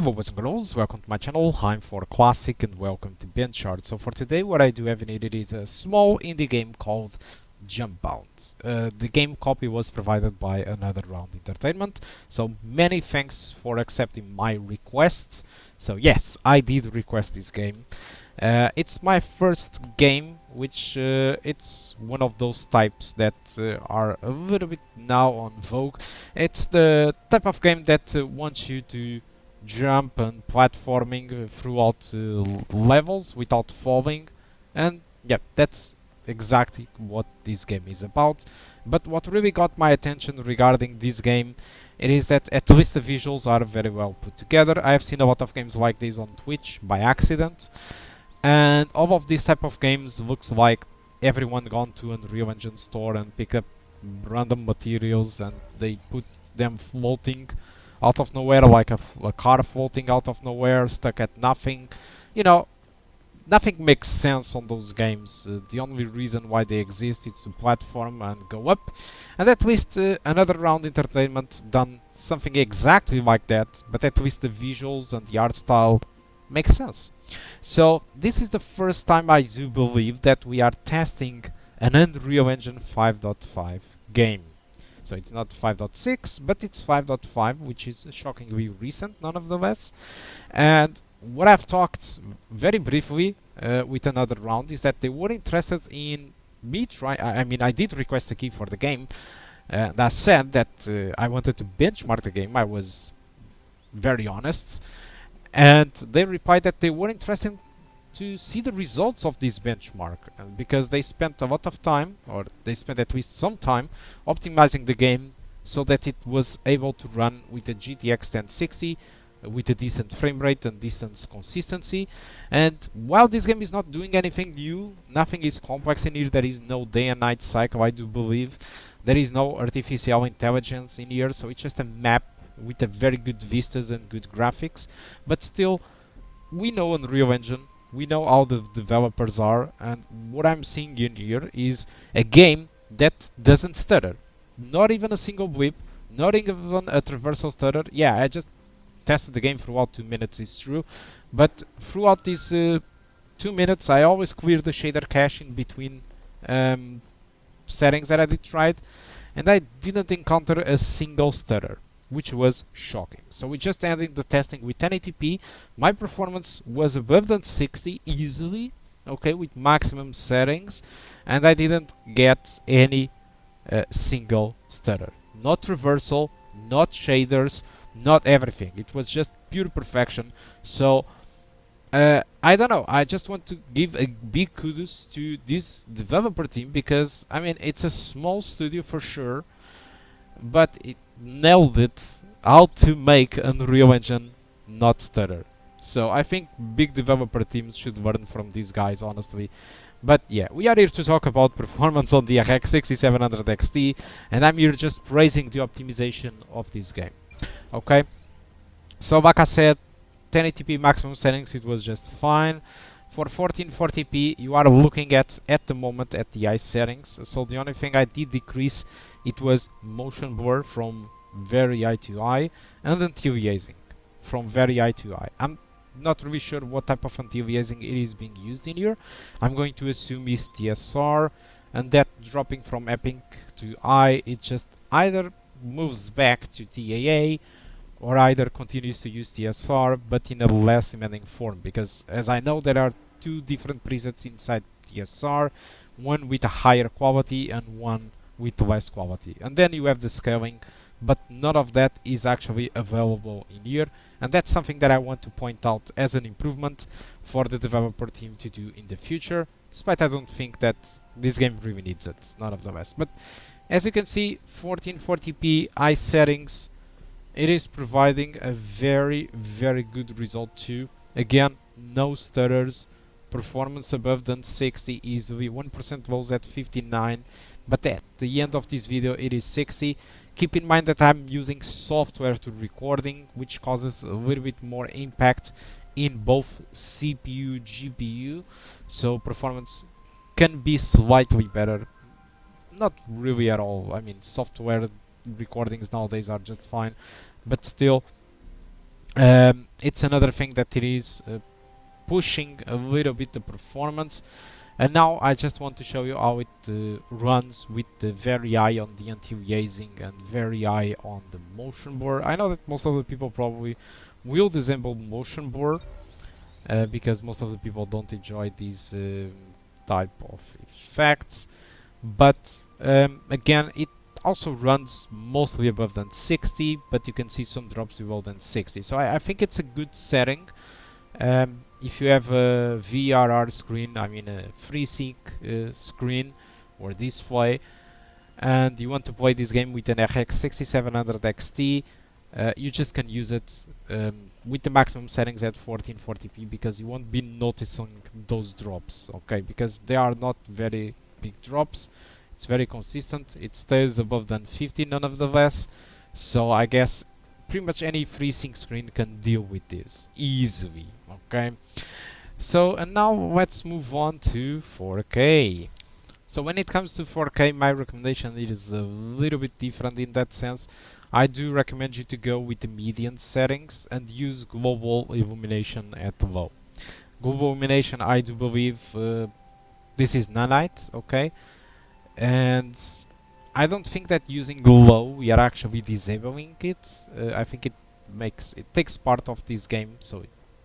Hello boys and girls, welcome to my channel. I'm for Classic and welcome to BenchART. So for today what I do have needed is a small indie game called Jumpbound. The game copy was provided by Another Round Entertainment, so many thanks for accepting my requests. So yes, I did request this game. It's my first game, which it's one of those types that are a little bit now on vogue. It's the type of game that wants you to jump and platforming throughout levels without falling, and yeah, that's exactly what this game is about. But what really got my attention regarding this game, it is that at least the visuals are very well put together. I have seen a lot of games like this on Twitch by accident, and all of these type of games looks like everyone gone to Unreal Engine store and picked up random materials and they put them floating out of nowhere, like a car floating out of nowhere, stuck at nothing. You know, nothing makes sense on those games. The only reason why they exist is to platform and go up. And at least Another Round Entertainment done something exactly like that, but at least the visuals and the art style makes sense. So this is the first time I do believe that we are testing an Unreal Engine 5.5 game. So it's not 5.6, but it's 5.5, which is shockingly recent, nonetheless. And what I've talked very briefly with Another Round is that they were interested in me try. I mean, I did request a key for the game. And I said that I wanted to benchmark the game. I was very honest, and they replied that they were interested to see the results of this benchmark, because they spent a lot of time, or they spent at least some time, optimizing the game so that it was able to run with a GTX 1060 with a decent frame rate and decent consistency. And while this game is not doing anything new, nothing is complex in here, there is no day and night cycle, I do believe. There is no artificial intelligence in here, so it's just a map with a very good vistas and good graphics. But still, we know Unreal Engine, we know how the developers are, and what I'm seeing in here is a game that doesn't stutter. Not even a single blip, not even a traversal stutter. Yeah, I just tested the game throughout 2 minutes, it's true, but throughout these 2 minutes I always clear the shader cache in between settings that I did tried, and I didn't encounter a single stutter, which was shocking. So we just ended the testing with 1080p. My performance was above than 60 easily, okay, with maximum settings, and I didn't get any single stutter. Not reversal, not shaders, not everything. It was just pure perfection. So I don't know, I just want to give a big kudos to this developer team, because I mean, it's a small studio for sure, but it nailed it how to make Unreal Engine not stutter. So I think big developer teams should learn from these guys, honestly. But yeah, we are here to talk about performance on the RX 6700 XT, and I'm here just praising the optimization of this game. Okay, so like I said, 1080p maximum settings, it was just fine. For 1440p, you are looking at the moment at the high settings. So the only thing I did decrease, it was motion blur from very high to high, and anti-aliasing from very high to high. I'm not really sure what type of anti-aliasing it is being used in here. I'm going to assume it's TSR, and that dropping from epic to high, it just either moves back to TAA or either continues to use TSR, but in a less demanding form, because as I know, there are two different presets inside TSR, one with a higher quality and one with less quality, and then you have the scaling, but none of that is actually available in here, and that's something that I want to point out as an improvement for the developer team to do in the future, despite I don't think that this game really needs it, none of the rest. But as you can see, 1440p high settings, it is providing a very good result too. Again, no stutters, performance above than 60 easily, 1% lows at 59, but at the end of this video it is 60. Keep in mind that I'm using software to recording, which causes a little bit more impact in both CPU, GPU, so performance can be slightly better. Not really at all. I mean, software recordings nowadays are just fine, but still, It's another thing that it is pushing a little bit the performance. And now I just want to show you how it runs with the very high on the anti-aliasing and very high on the motion blur. I know that most of the people probably will disable motion blur because most of the people don't enjoy these type of effects. But again, it also runs mostly above than 60, but you can see some drops below than 60. So I think it's a good setting. If you have a VRR screen, I mean a FreeSync screen or display, and you want to play this game with an RX 6700 XT, you just can use it with the maximum settings at 1440p because you won't be noticing those drops, okay? Because they are not very big drops. It's very consistent. It stays above than 50 nonetheless. So I guess pretty much any FreeSync screen can deal with this easily, okay? So, and now let's move on to 4K. So when it comes to 4K, my recommendation is a little bit different in that sense. I do recommend you to go with the median settings and use global illumination at low. Global illumination, I do believe this is nanite, okay? And I don't think that using low we are actually disabling it. I think it takes part of this game, so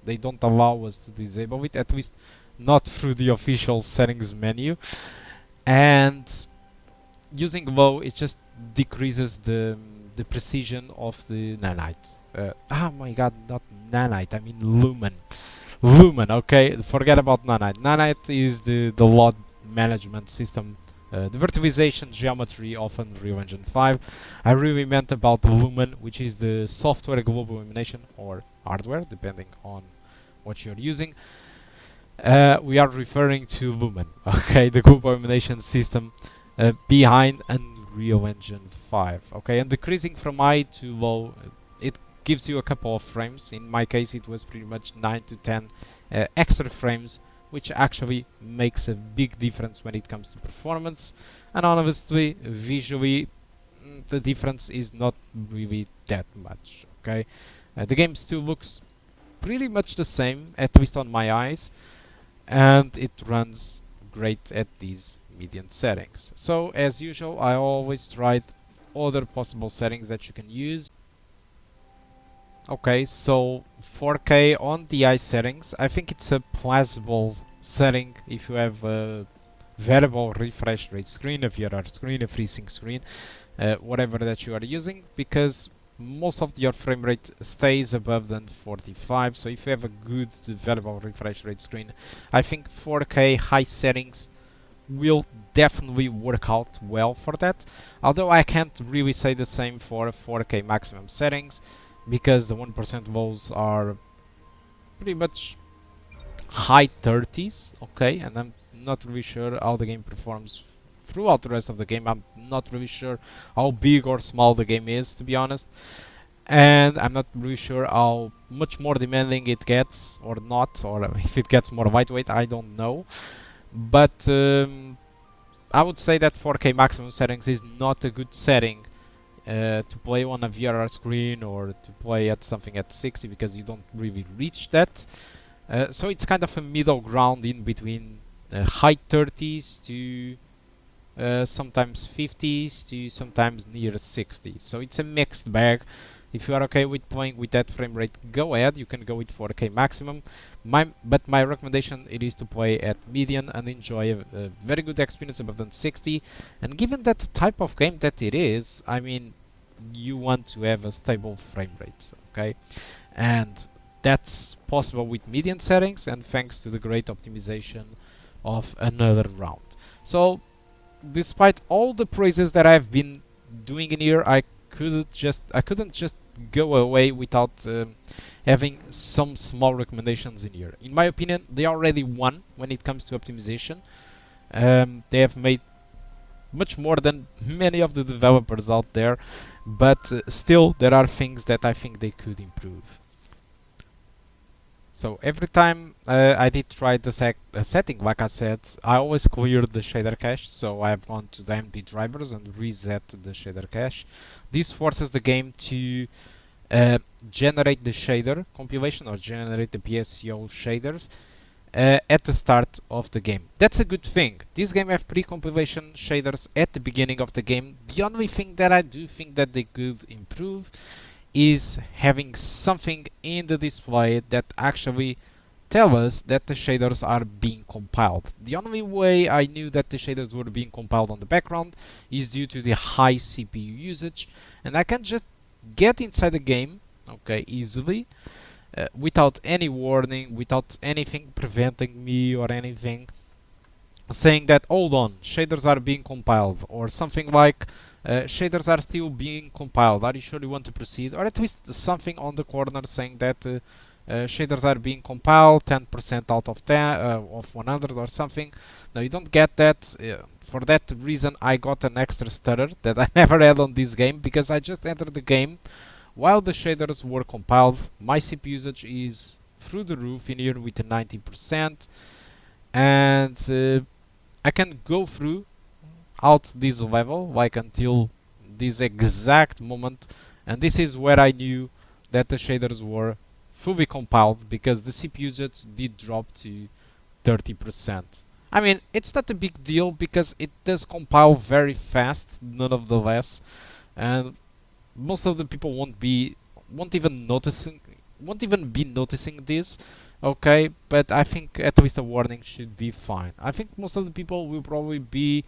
they don't allow us to disable it, at least not through the official settings menu. And using low, it just decreases the precision of the nanite. Oh my god, not nanite, I mean lumen. Lumen, okay, forget about nanite. Nanite is the load management system, the virtualization geometry of Unreal Engine 5. I really meant about lumen, which is the software global illumination, or hardware, depending on what you're using. We are referring to lumen, okay, the global illumination system behind Unreal Engine 5, okay, and decreasing from high to low, it gives you a couple of frames. In my case, it was pretty much 9 to 10 extra frames, which actually makes a big difference when it comes to performance. And honestly, visually, the difference is not really that much, okay. The game still looks pretty much the same, at least on my eyes, and it runs great at these median settings. So as usual, I always tried other possible settings that you can use. Okay, so 4K on the eye settings, I think it's a plausible setting if you have a variable refresh rate screen, a VRR screen, a FreeSync screen, whatever that you are using, because most of your frame rate stays above than 45. So if you have a good variable refresh rate screen, I think 4K high settings will definitely work out well for that. Although I can't really say the same for 4K maximum settings, because the 1% lows are pretty much high 30s, okay, and I'm not really sure how the game performs throughout the rest of the game. I'm not really sure how big or small the game is, to be honest, and I'm not really sure how much more demanding it gets or not, or if it gets more lightweight, I don't know. But I would say that 4K maximum settings is not a good setting to play on a VRR screen or to play at something at 60, because you don't really reach that. So it's kind of a middle ground in between high 30s to sometimes 50s to sometimes near 60. So it's a mixed bag. If you are okay with playing with that frame rate, go ahead, you can go with 4K maximum. But my recommendation it is to play at median and enjoy a very good experience above than 60. And given that type of game that it is, I mean, you want to have a stable frame rate, okay? And that's possible with median settings and thanks to the great optimization of another round. So despite all the praises that I've been doing in here, I couldn't just go away without having some small recommendations in here. In my opinion, they already won when it comes to optimization. They have made much more than many of the developers out there, but still there are things that I think they could improve. So every time I did try the setting, like I said, I always cleared the shader cache. So I've gone to the AMD drivers and reset the shader cache. This forces the game to generate the shader compilation or generate the PSO shaders at the start of the game. That's a good thing. This game have pre-compilation shaders at the beginning of the game. The only thing that I do think that they could improve is having something in the display that actually tell us that the shaders are being compiled. The only way I knew that the shaders were being compiled on the background is due to the high CPU usage, and I can just get inside the game, okay, easily, without any warning, without anything preventing me or anything, saying that hold on, shaders are being compiled, or something like shaders are still being compiled. Are you sure you want to proceed? Or at least something on the corner saying that shaders are being compiled 10% out of 10 of 100 or something. No, you don't get that. For that reason, I got an extra stutter that I never had on this game, because I just entered the game while the shaders were compiled. My CPU usage is through the roof in here with 90%, and I can go through out this level like until this exact moment, and this is where I knew that the shaders were fully compiled, because the CPU usage did drop to 30%. I mean, it's not a big deal because it does compile very fast nonetheless, and most of the people won't even be noticing this, okay? But I think at least a warning should be fine. I think most of the people will probably be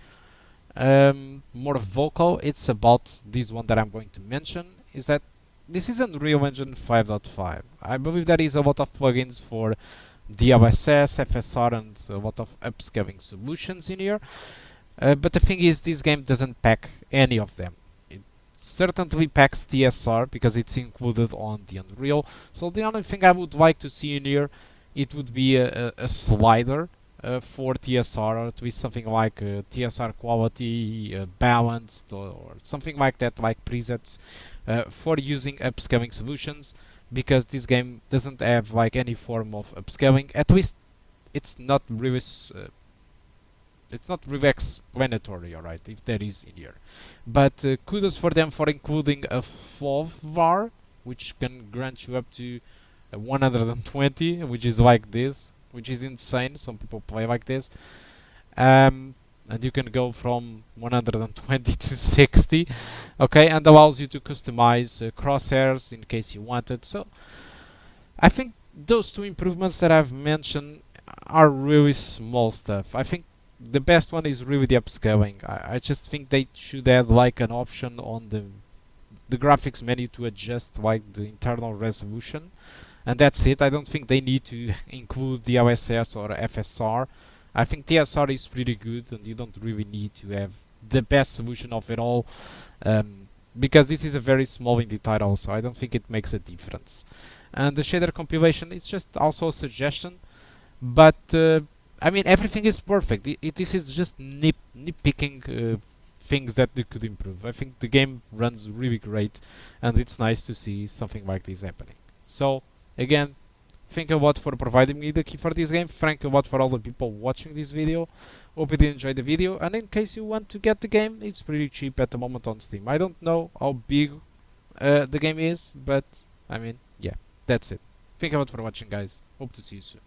more vocal. It's about this one that I'm going to mention, is that this is Unreal Engine 5.5. I believe there is a lot of plugins for DLSS, FSR, and a lot of upscaling solutions in here. But the thing is, this game doesn't pack any of them. It certainly packs TSR because it's included on the Unreal. So the only thing I would like to see in here, it would be a slider for TSR, or at least something like TSR quality balanced, or something like that, like presets for using upscaling solutions, because this game doesn't have like any form of upscaling. At least it's not really explanatory, alright, if there is in here. But kudos for them for including a FLOV var, which can grant you up to 120, which is like this, which is insane. Some people play like this, and you can go from 120 to 60, okay, and allows you to customize crosshairs in case you wanted. So I think those two improvements that I've mentioned are really small stuff. I think the best one is really the upscaling. I just think they should add like an option on the graphics menu to adjust like the internal resolution, and that's it. I don't think they need to include the OSS or FSR. I think TSR is pretty good, and you don't really need to have the best solution of it all, because this is a very small indie title, so I don't think it makes a difference. And the shader compilation is just also a suggestion, but I mean, everything is perfect. This is just nitpicking things that they could improve. I think the game runs really great, and it's nice to see something like this happening. So again, thank you a lot for providing me the key for this game. Thank you a lot for all the people watching this video. Hope you did enjoy the video, and in case you want to get the game, it's pretty cheap at the moment on Steam. I don't know how big the game is, but I mean, yeah, that's it. Thank you a lot for watching, guys. Hope to see you soon.